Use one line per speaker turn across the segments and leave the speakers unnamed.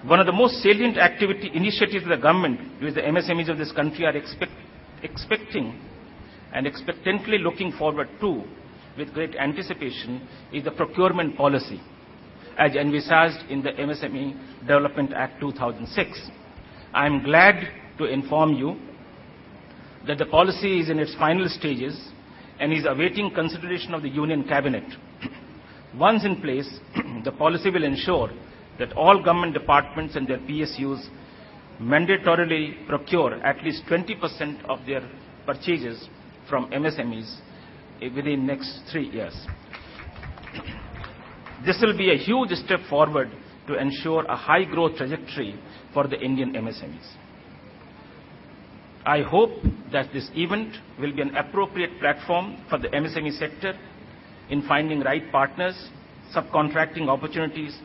One of the most salient initiatives of the government, which the MSMEs of this country are expecting and expectantly looking forward to with great anticipation, is the procurement policy, as envisaged in the MSME Development Act 2006. I am glad to inform you that the policy is in its final stages and is awaiting consideration of the Union Cabinet. Once in place, the policy will ensure that all government departments and their PSUs mandatorily procure at least 20% of their purchases from MSMEs within the next 3 years. This will be a huge step forward to ensure a high growth trajectory for the Indian MSMEs. I hope that this event will be an appropriate platform for the MSME sector in finding right partners, subcontracting opportunities,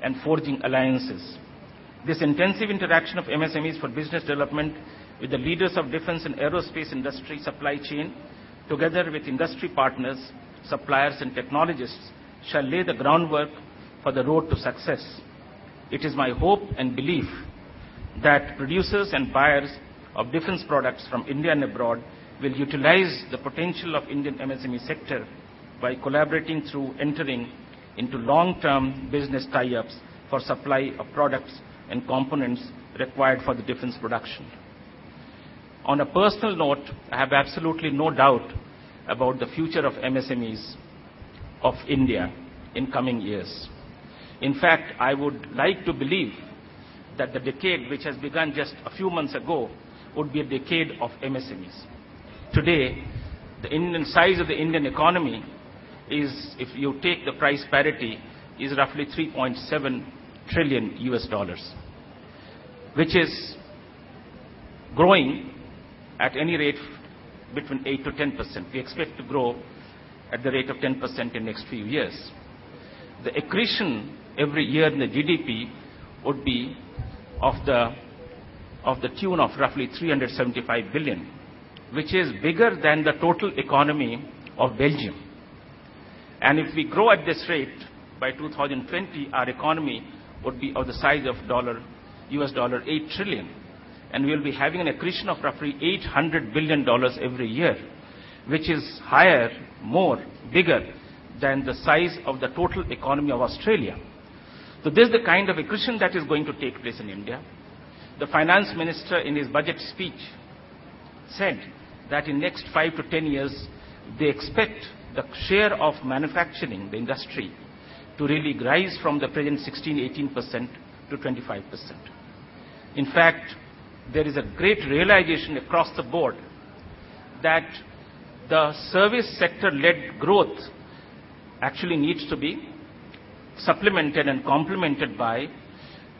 and forging alliances. This intensive interaction of MSMEs for business development with the leaders of defense and aerospace industry supply chain, together with industry partners, suppliers, and technologists, shall lay the groundwork for the road to success. It is my hope and belief that producers and buyers of defense products from India and abroad will utilize the potential of Indian MSME sector by collaborating through entering into long-term business tie-ups for supply of products and components required for the defense production. On a personal note, I have absolutely no doubt about the future of MSMEs of India in coming years. In fact, I would like to believe that the decade which has begun just a few months ago would be a decade of MSMEs. Today, the Indian size of the Indian economy is, if you take the price parity, is roughly 3.7 trillion US dollars, which is growing at any rate between 8 to 10%. We expect to grow at the rate of 10% in the next few years. The accretion every year in the GDP would be of the tune of roughly 375 billion, which is bigger than the total economy of Belgium. And if we grow at this rate, by 2020, our economy would be of the size of US dollar 8 trillion. And we'll be having an accretion of roughly $800 billion every year, which is higher, bigger than the size of the total economy of Australia. So this is the kind of accretion that is going to take place in India. The finance minister in his budget speech said that in next 5 to 10 years, they expect the share of manufacturing, the industry, to really rise from the present 16-18% to 25%. In fact, there is a great realization across the board that the service sector-led growth actually needs to be supplemented and complemented by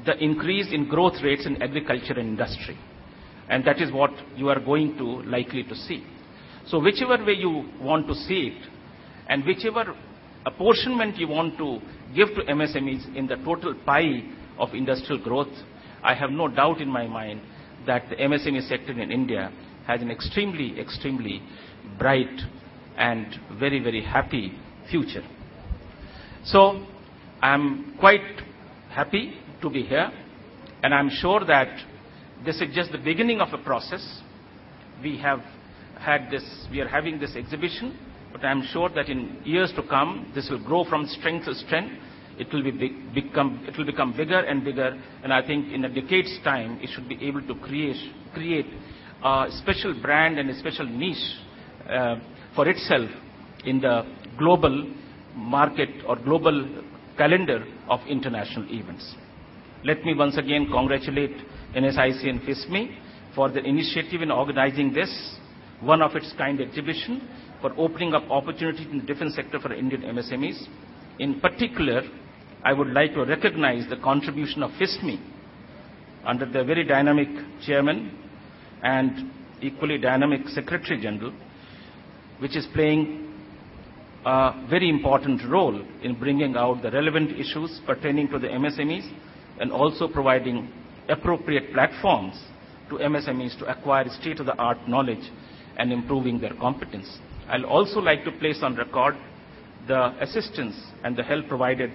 the increase in growth rates in agriculture and industry. And that is what you are going to likely to see. So whichever way you want to see it, and whichever apportionment you want to give to MSMEs in the total pie of industrial growth, I have no doubt in my mind that the MSME sector in India has an extremely, extremely bright and very, very happy future. So I'm quite happy to be here, and I'm sure that this is just the beginning of a process. We are having this exhibition, but I'm sure that in years to come, this will grow from strength to strength. It will become bigger and bigger, and I think in a decade's time, it should be able to create a special brand and a special niche for itself in the global market or global calendar of international events. Let me once again congratulate NSIC and FISME for the initiative in organizing this one-of-its-kind exhibition, for opening up opportunities in the defense sector for Indian MSMEs. In particular, I would like to recognize the contribution of FISME under the very dynamic chairman and equally dynamic Secretary General, which is playing a very important role in bringing out the relevant issues pertaining to the MSMEs and also providing appropriate platforms to MSMEs to acquire state-of-the-art knowledge and improving their competence. I'll also like to place on record the assistance and the help provided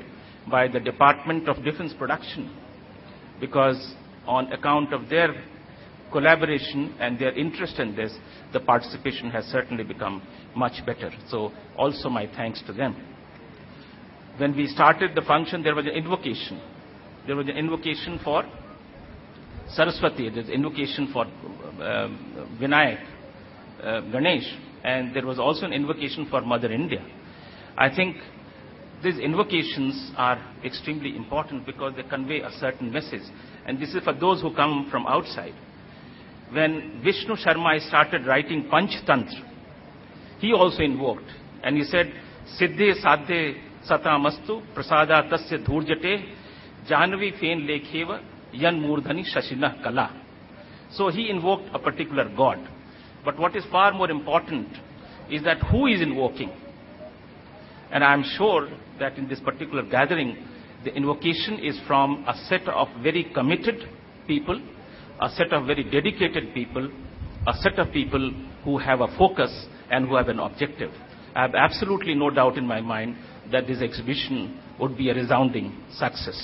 by the Department of Defense Production because on account of their collaboration and their interest in this, the participation has certainly become much better. So also my thanks to them. When we started the function, there was an invocation. There was an invocation for Saraswati, there was an invocation for Vinayak, Ganesh, and there was also an invocation for Mother India. I think these invocations are extremely important because they convey a certain message. And this is for those who come from outside. When Vishnu Sharma started writing Panch Tantra, he also invoked. And he said, Siddhe Sadhe Satamastu Prasada Tasya Dhurjate Janvi Fen Lekheva Yan Murdhani Shashina Kala. So he invoked a particular god. But what is far more important is that who is invoking. And I am sure that in this particular gathering, the invocation is from a set of very committed people, a set of very dedicated people, a set of people who have a focus and who have an objective. I have absolutely no doubt in my mind that this exhibition would be a resounding success.